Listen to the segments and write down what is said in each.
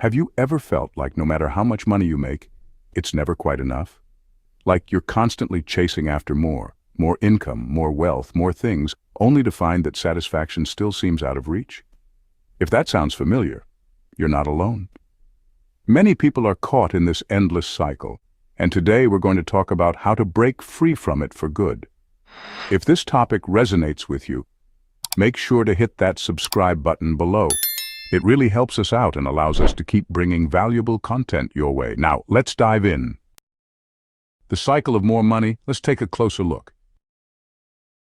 Have you ever felt like no matter how much money you make, it's never quite enough? Like you're constantly chasing after more income, more wealth, more things, only to find that satisfaction still seems out of reach? If that sounds familiar, you're not alone. Many people are caught in this endless cycle, and today we're going to talk about how to break free from it for good. If this topic resonates with you, make sure to hit that subscribe button below. It really helps us out and allows us to keep bringing valuable content your way. Now, let's dive in. The cycle of more money, let's take a closer look.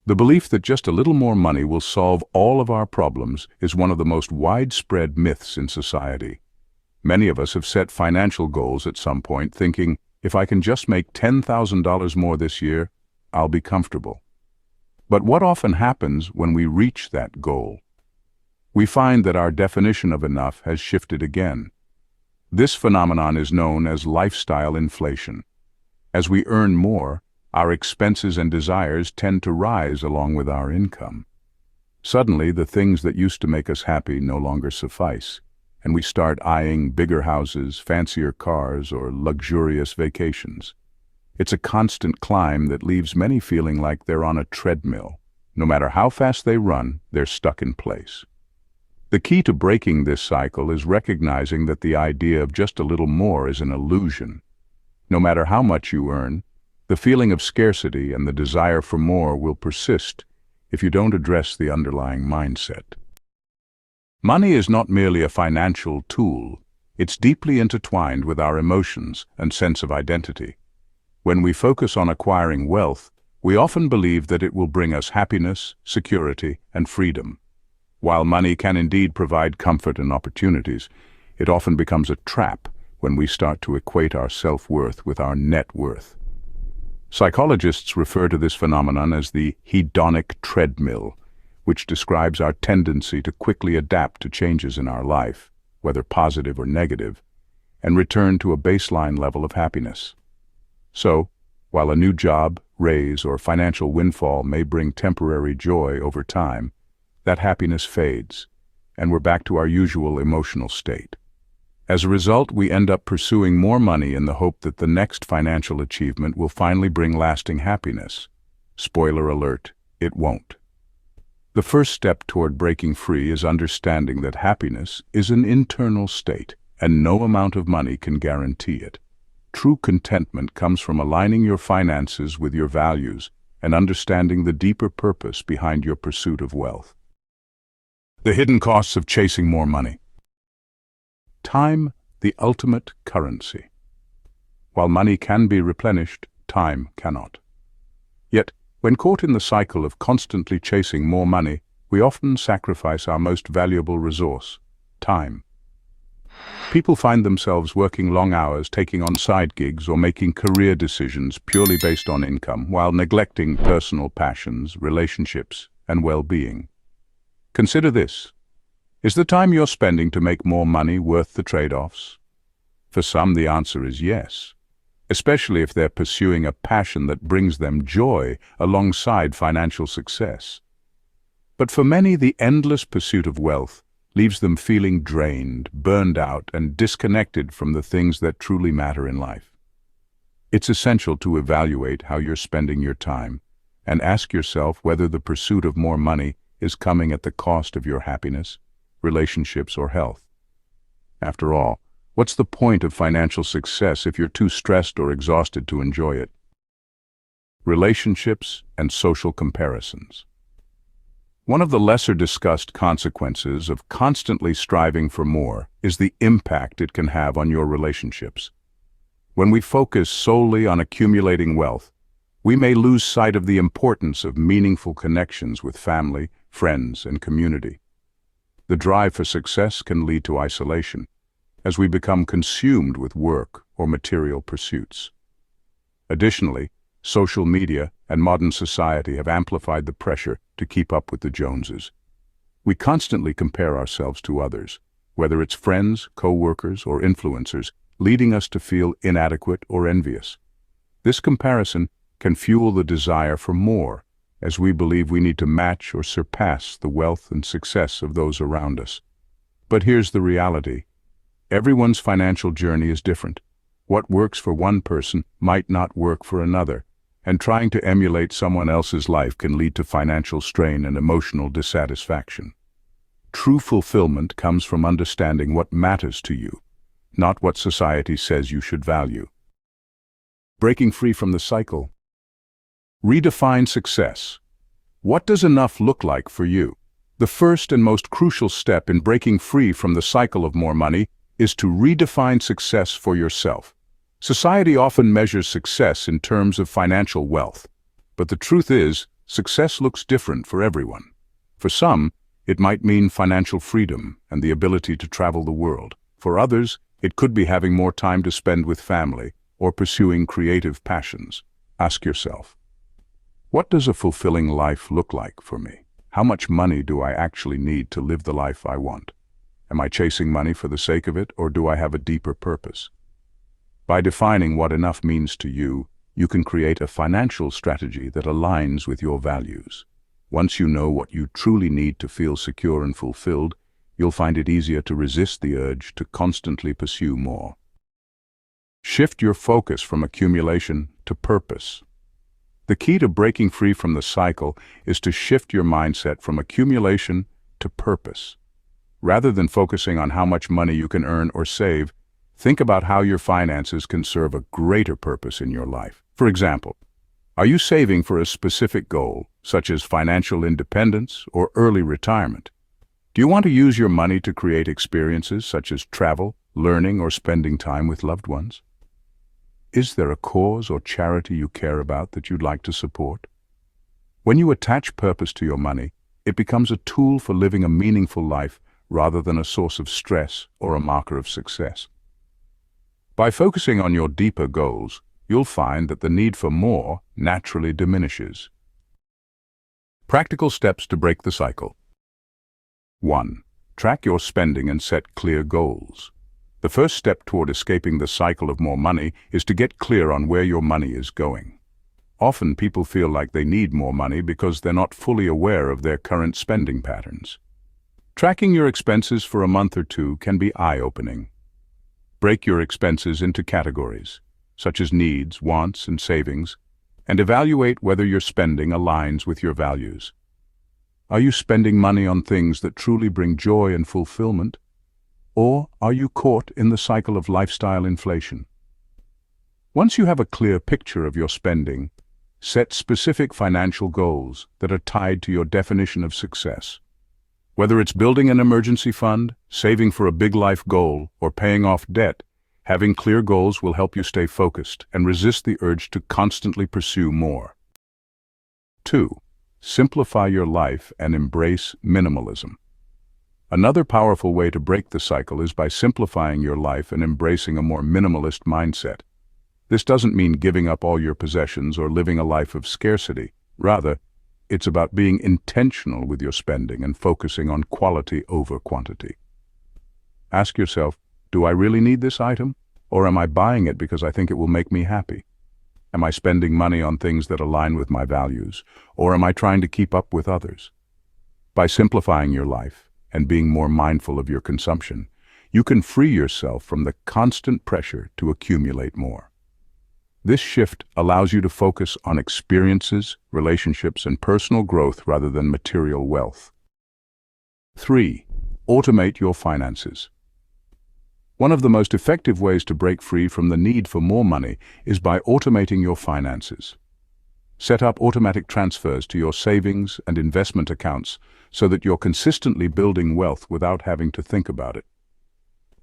The belief that just a little more money will solve all of our problems is one of the most widespread myths in society. Many of us have set financial goals at some point, thinking, if I can just make $10,000 more this year, I'll be comfortable. But what often happens when we reach that goal? We find that our definition of enough has shifted again. This phenomenon is known as lifestyle inflation. As we earn more, our expenses and desires tend to rise along with our income. Suddenly, the things that used to make us happy no longer suffice, and we start eyeing bigger houses, fancier cars, or luxurious vacations. It's a constant climb that leaves many feeling like they're on a treadmill. No matter how fast they run, they're stuck in place. The key to breaking this cycle is recognizing that the idea of just a little more is an illusion. No matter how much you earn, the feeling of scarcity and the desire for more will persist if you don't address the underlying mindset. Money is not merely a financial tool, it's deeply intertwined with our emotions and sense of identity. When we focus on acquiring wealth, we often believe that it will bring us happiness, security, and freedom. While money can indeed provide comfort and opportunities, it often becomes a trap when we start to equate our self-worth with our net worth. Psychologists refer to this phenomenon as the hedonic treadmill, which describes our tendency to quickly adapt to changes in our life, whether positive or negative, and return to a baseline level of happiness. So, while a new job, raise, or financial windfall may bring temporary joy over time, that happiness fades, and we're back to our usual emotional state. As a result, we end up pursuing more money in the hope that the next financial achievement will finally bring lasting happiness. Spoiler alert, it won't. The first step toward breaking free is understanding that happiness is an internal state, and no amount of money can guarantee it. True contentment comes from aligning your finances with your values and understanding the deeper purpose behind your pursuit of wealth. The hidden costs of chasing more money. Time, the ultimate currency. While money can be replenished, time cannot. Yet, when caught in the cycle of constantly chasing more money, we often sacrifice our most valuable resource, time. People find themselves working long hours, taking on side gigs, or making career decisions purely based on income, while neglecting personal passions, relationships, and well-being. Consider this. Is the time you're spending to make more money worth the trade-offs? For some, the answer is yes, especially if they're pursuing a passion that brings them joy alongside financial success. But for many, the endless pursuit of wealth leaves them feeling drained, burned out, and disconnected from the things that truly matter in life. It's essential to evaluate how you're spending your time and ask yourself whether the pursuit of more money is coming at the cost of your happiness, relationships, or health. After all, what's the point of financial success if you're too stressed or exhausted to enjoy it? Relationships and social comparisons. One of the lesser discussed consequences of constantly striving for more is the impact it can have on your relationships. When we focus solely on accumulating wealth, we may lose sight of the importance of meaningful connections with family, friends, and community. The drive for success can lead to isolation, as we become consumed with work or material pursuits. Additionally, social media and modern society have amplified the pressure to keep up with the Joneses. We constantly compare ourselves to others, whether it's friends, co-workers, or influencers, leading us to feel inadequate or envious. This comparison can fuel the desire for more, as we believe we need to match or surpass the wealth and success of those around us. But here's the reality. Everyone's financial journey is different. What works for one person might not work for another, and trying to emulate someone else's life can lead to financial strain and emotional dissatisfaction. True fulfillment comes from understanding what matters to you, not what society says you should value. Breaking free from the cycle. Redefine success. What does enough look like for you? The first and most crucial step in breaking free from the cycle of more money is to redefine success for yourself. Society often measures success in terms of financial wealth, but the truth is, success looks different for everyone. For some, it might mean financial freedom and the ability to travel the world. For others, it could be having more time to spend with family or pursuing creative passions. Ask yourself, what does a fulfilling life look like for me? How much money do I actually need to live the life I want? Am I chasing money for the sake of it, or do I have a deeper purpose? By defining what enough means to you, you can create a financial strategy that aligns with your values. Once you know what you truly need to feel secure and fulfilled, you'll find it easier to resist the urge to constantly pursue more. Shift your focus from accumulation to purpose. The key to breaking free from the cycle is to shift your mindset from accumulation to purpose. Rather than focusing on how much money you can earn or save, think about how your finances can serve a greater purpose in your life. For example, are you saving for a specific goal, such as financial independence or early retirement? Do you want to use your money to create experiences such as travel, learning, or spending time with loved ones? Is there a cause or charity you care about that you'd like to support? When you attach purpose to your money, it becomes a tool for living a meaningful life rather than a source of stress or a marker of success. By focusing on your deeper goals, you'll find that the need for more naturally diminishes. Practical steps to break the cycle. 1. Track your spending and set clear goals. The first step toward escaping the cycle of more money is to get clear on where your money is going. Often people feel like they need more money because they're not fully aware of their current spending patterns. Tracking your expenses for a month or two can be eye-opening. Break your expenses into categories, such as needs, wants, and savings, and evaluate whether your spending aligns with your values. Are you spending money on things that truly bring joy and fulfillment? Or are you caught in the cycle of lifestyle inflation? Once you have a clear picture of your spending, set specific financial goals that are tied to your definition of success. Whether it's building an emergency fund, saving for a big life goal, or paying off debt, having clear goals will help you stay focused and resist the urge to constantly pursue more. 2. Simplify your life and embrace minimalism. Another powerful way to break the cycle is by simplifying your life and embracing a more minimalist mindset. This doesn't mean giving up all your possessions or living a life of scarcity. Rather, it's about being intentional with your spending and focusing on quality over quantity. Ask yourself, do I really need this item? Or am I buying it because I think it will make me happy? Am I spending money on things that align with my values? Or am I trying to keep up with others? By simplifying your life and being more mindful of your consumption, you can free yourself from the constant pressure to accumulate more. This shift allows you to focus on experiences, relationships, and personal growth rather than material wealth. 3. Automate your finances. One of the most effective ways to break free from the need for more money is by automating your finances. Set up automatic transfers to your savings and investment accounts so that you're consistently building wealth without having to think about it.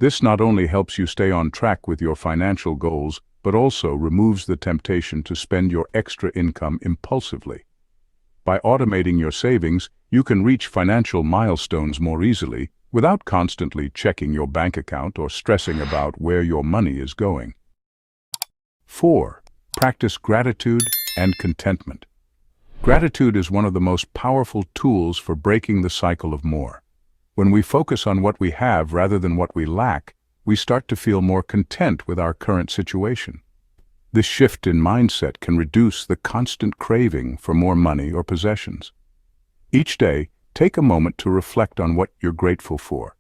This not only helps you stay on track with your financial goals, but also removes the temptation to spend your extra income impulsively. By automating your savings, you can reach financial milestones more easily without constantly checking your bank account or stressing about where your money is going. 4. Practice gratitude and contentment. Gratitude is one of the most powerful tools for breaking the cycle of more. When we focus on what we have rather than what we lack, we start to feel more content with our current situation. This shift in mindset can reduce the constant craving for more money or possessions. Each day, take a moment to reflect on what you're grateful for.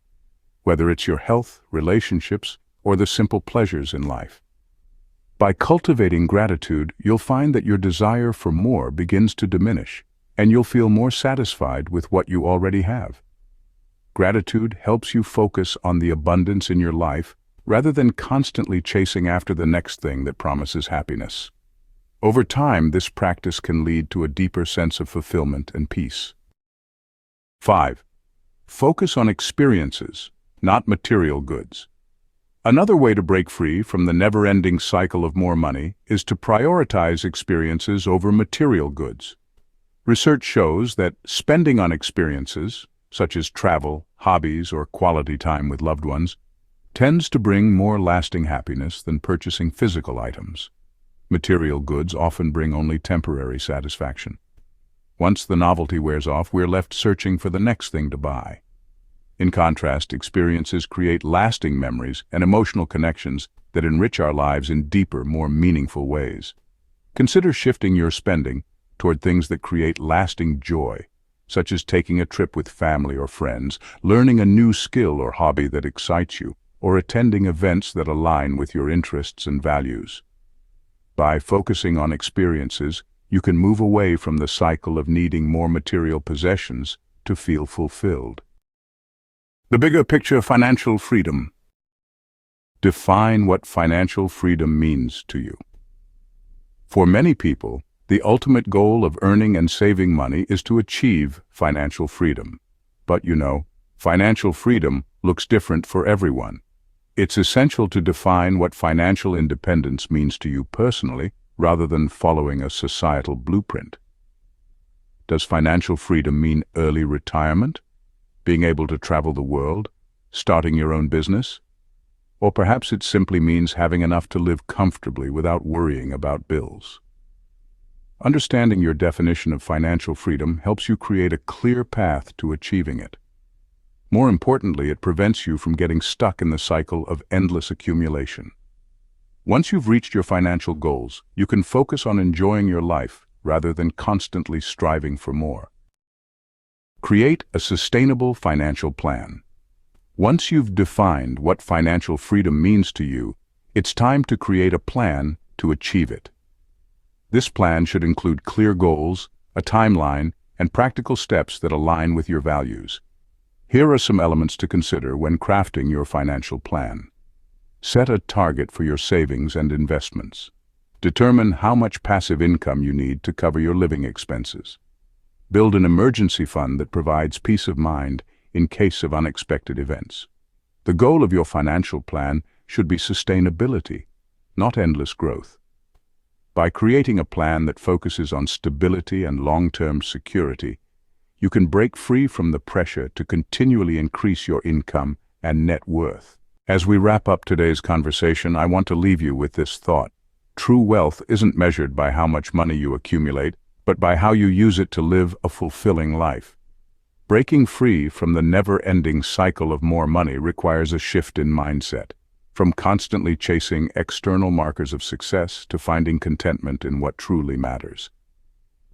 whether it's your health, relationships, or the simple pleasures in life. By cultivating gratitude, you'll find that your desire for more begins to diminish, and you'll feel more satisfied with what you already have. Gratitude helps you focus on the abundance in your life rather than constantly chasing after the next thing that promises happiness. Over time, this practice can lead to a deeper sense of fulfillment and peace. 5. Focus on experiences, not material goods. Another way to break free from the never-ending cycle of more money is to prioritize experiences over material goods. Research shows that spending on experiences, such as travel, hobbies, or quality time with loved ones, tends to bring more lasting happiness than purchasing physical items. Material goods often bring only temporary satisfaction. Once the novelty wears off, we're left searching for the next thing to buy. In contrast, experiences create lasting memories and emotional connections that enrich our lives in deeper, more meaningful ways. Consider shifting your spending toward things that create lasting joy, such as taking a trip with family or friends, learning a new skill or hobby that excites you, or attending events that align with your interests and values. By focusing on experiences, you can move away from the cycle of needing more material possessions to feel fulfilled. The bigger picture of financial freedom. Define what financial freedom means to you. For many people, the ultimate goal of earning and saving money is to achieve financial freedom. But financial freedom looks different for everyone. It's essential to define what financial independence means to you personally, rather than following a societal blueprint. Does financial freedom mean early retirement? Being able to travel the world? Starting your own business? Or perhaps it simply means having enough to live comfortably without worrying about bills. Understanding your definition of financial freedom helps you create a clear path to achieving it. More importantly, it prevents you from getting stuck in the cycle of endless accumulation. Once you've reached your financial goals, you can focus on enjoying your life rather than constantly striving for more. Create a sustainable financial plan. Once you've defined what financial freedom means to you, it's time to create a plan to achieve it. This plan should include clear goals, a timeline, and practical steps that align with your values. Here are some elements to consider when crafting your financial plan. Set a target for your savings and investments. Determine how much passive income you need to cover your living expenses. Build an emergency fund that provides peace of mind in case of unexpected events. The goal of your financial plan should be sustainability, not endless growth. By creating a plan that focuses on stability and long-term security, you can break free from the pressure to continually increase your income and net worth. As we wrap up today's conversation, I want to leave you with this thought. True wealth isn't measured by how much money you accumulate, but by how you use it to live a fulfilling life. Breaking free from the never-ending cycle of more money requires a shift in mindset, from constantly chasing external markers of success to finding contentment in what truly matters.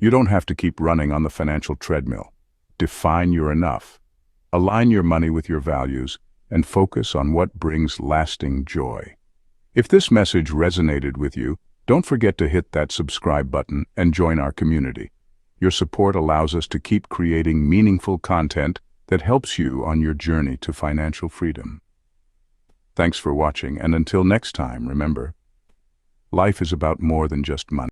You don't have to keep running on the financial treadmill. Define your enough. Align your money with your values and focus on what brings lasting joy. If this message resonated with you, don't forget to hit that subscribe button and join our community. Your support allows us to keep creating meaningful content that helps you on your journey to financial freedom. Thanks for watching, and until next time, remember, life is about more than just money.